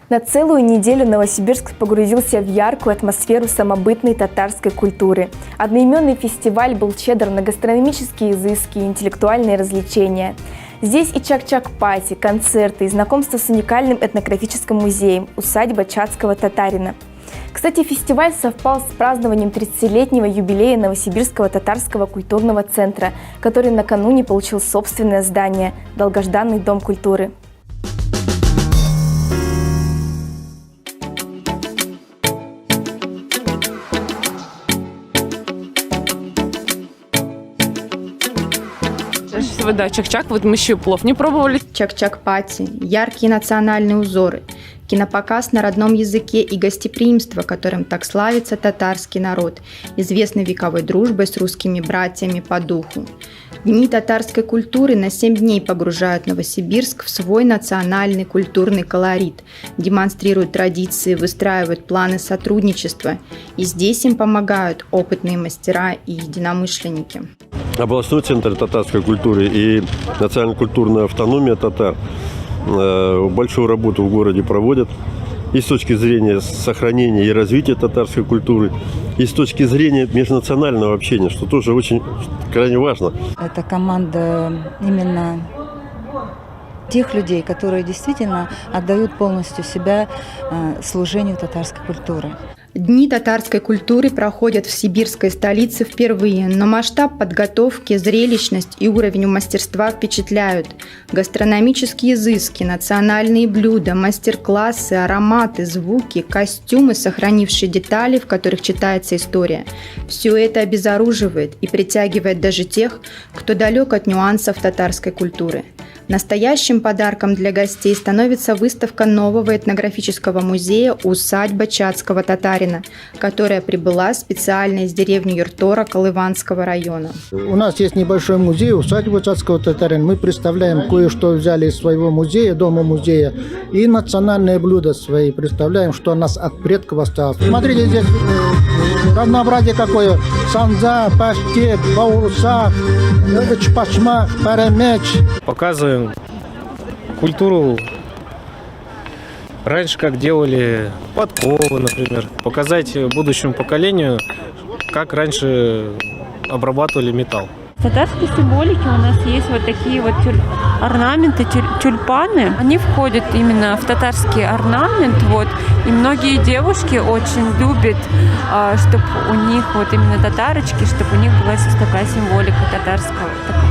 На целую неделю Новосибирск погрузился в яркую атмосферу самобытной татарской культуры. Одноименный фестиваль был щедр на гастрономические изыски и интеллектуальные развлечения. Здесь и чак-чак-пати, концерты, и знакомство с уникальным этнографическим музеем «Усадьба чацкого татарина». Кстати, фестиваль совпал с празднованием 30-летнего юбилея Новосибирского татарского культурного центра, который накануне получил собственное здание – долгожданный Дом культуры. Да, чак-чак. Вот мы еще плов не пробовали. Чак-чак-пати, яркие национальные узоры, кинопоказ на родном языке и гостеприимство, которым так славится татарский народ, известный вековой дружбой с русскими братьями по духу. Дни татарской культуры на 7 дней погружают Новосибирск в свой национальный культурный колорит, демонстрируют традиции, выстраивают планы сотрудничества. И здесь им помогают опытные мастера и единомышленники. Областной центр татарской культуры и национально-культурная автономия татар большую работу в городе проводят и с точки зрения сохранения и развития татарской культуры, и с точки зрения межнационального общения, что тоже очень крайне важно. Это команда именно тех людей, которые действительно отдают полностью себя служению татарской культуры. Дни татарской культуры проходят в сибирской столице впервые, но масштаб подготовки, зрелищность и уровень мастерства впечатляют. Гастрономические изыски, национальные блюда, мастер-классы, ароматы, звуки, костюмы, сохранившие детали, в которых читается история. Все это обезоруживает и притягивает даже тех, кто далек от нюансов татарской культуры. Настоящим подарком для гостей становится выставка нового этнографического музея «Усадьба чацкого татарина», которая прибыла специально из деревни Юртора Колыванского района. У нас есть небольшой музей «Усадьба чацкого татарина». Мы представляем кое-что взяли из своего музея, дома-музея, и национальные блюда свои представляем, что у нас от предков осталось. Смотрите, здесь разнообразие какое. Санза, паштет, баурсак, чпашмак, парамеч. Показываем культуру раньше, как делали подковы, например. Показать будущему поколению, как раньше обрабатывали металл. В татарской символике у нас есть вот такие вот орнаменты, тюльпаны. Они входят именно в татарский орнамент. Вот. И многие девушки очень любят, чтобы у них вот именно татарочки, чтобы у них была такая символика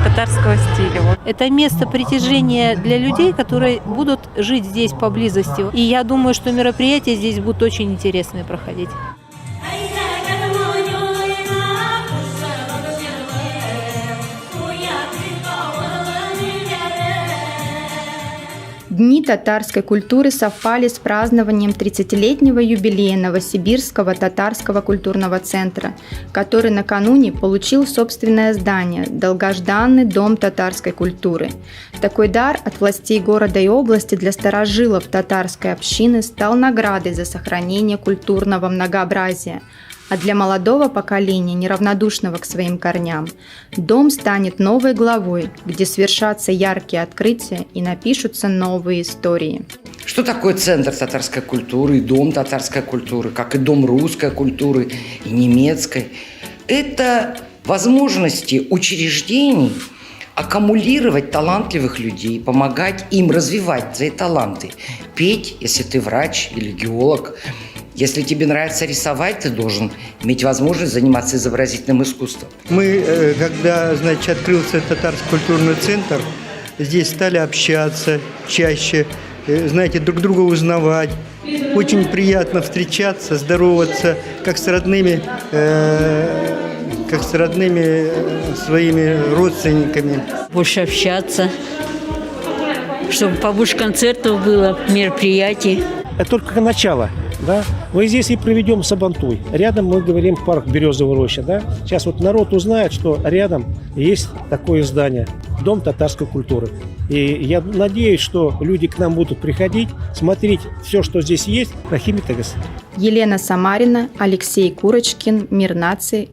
татарского стиля. Вот. Это место притяжения для людей, которые будут жить здесь поблизости. И я думаю, что мероприятия здесь будут очень интересные проходить. Дни татарской культуры совпали с празднованием 30-летнего юбилея Новосибирского татарского культурного центра, который накануне получил собственное здание – долгожданный Дом татарской культуры. Такой дар от властей города и области для старожилов татарской общины стал наградой за сохранение культурного многообразия. А для молодого поколения, неравнодушного к своим корням, дом станет новой главой, где свершатся яркие открытия и напишутся новые истории. Что такое центр татарской культуры, и дом татарской культуры, как и дом русской культуры, и немецкой? Это возможности учреждений аккумулировать талантливых людей, помогать им развивать свои таланты. Петь, если ты врач или геолог. Если тебе нравится рисовать, ты должен иметь возможность заниматься изобразительным искусством. Мы, когда, открылся татарский культурный центр, здесь стали общаться чаще, друг друга узнавать. Очень приятно встречаться, здороваться, как с родными своими родственниками. Больше общаться, чтобы побольше концертов было, мероприятий. Это только начало. Да? Мы здесь и проведем сабантуй. Рядом мы говорим парк Березовая роща. Да? Сейчас вот народ узнает, что рядом есть такое здание, Дом татарской культуры. И я надеюсь, что люди к нам будут приходить, смотреть все, что здесь есть. Рахим Тагас. Елена Самарина, Алексей Курочкин, Мир наций,